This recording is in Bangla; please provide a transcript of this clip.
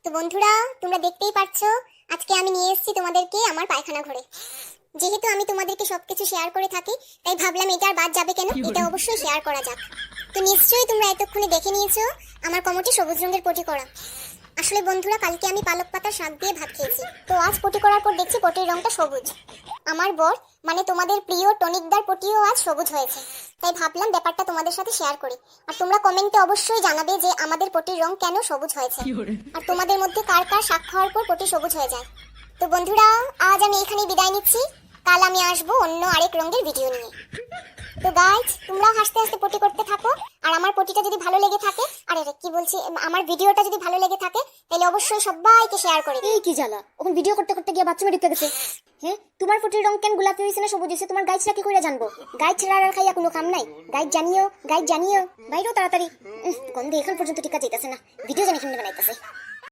তো বন্ধুরা, তোমরা দেখতেই পাচ্ছো আজকে আমি নিয়ে এসেছি তোমাদেরকে আমার পায়খানা ঘরে। যেহেতু আমি তোমাদেরকে সবকিছু শেয়ার করে থাকি, তাই ভাবলাম এটা আর বাদ যাবে কেন, এটা অবশ্যই শেয়ার করা যাক। তো নিশ্চয়ই তোমরা এতক্ষণে দেখে নিয়েছো আমার কমোটে সবুজ রঙের পটি করা। আসলে বন্ধুরা, কালকে আমি পালক পাতার শাক দিয়ে ভাত খেয়েছি, তো আজ পটি করার পর দেখছি পটির রংটা সবুজ। আমার বর মানে তোমাদের প্রিয় টনিকদার পটিও আজ সবুজ হয়েছে, তাই ভাবলাম ব্যাপারটা তোমাদের সাথে শেয়ার করি। আর তোমরা কমেন্টে অবশ্যই জানাবে যে আমাদের পটির রং কেন সবুজ হয়েছে, আর তোমাদের মধ্যে কার কার শাক খাওয়ার পর পটি সবুজ হয়ে যায়। তো বন্ধুরা, আজ আমি এখানেই বিদায় নিচ্ছি। কাল আমি আসবো অন্য আরেক রঙের ভিডিও নিয়ে। তো গাইজ, তোমরাও হাসতে হাসতে পটি করতে থাকো। আর আমার পটিটা যদি ভালো লেগে থাকে, আরে কি বলছি, আমার ভিডিওটা যদি ভালো লেগে থাকে, তাহলে অবশ্যই সবাইকে শেয়ার করে দিও। এই কি জ্বালা, ওখানে ভিডিও করতে করতে গিয়ে বাথরুমে ঢুকে গেছে। হ্যাঁ, তোমার পটির রং কেন গোলাপি হইছে না সবুজ হইছে তোমার গাইছরা কি কইরা জানবো? গাইছ ছাড়া আর খাইয়া কোনো কাম নাই। গাইছ জানিও বাইরেও তাড়াতাড়ি। গন্ধে এখন পর্যন্ত টিকা যাইতাছে না, ভিডিও জানি কেমনে বানাইতাছে।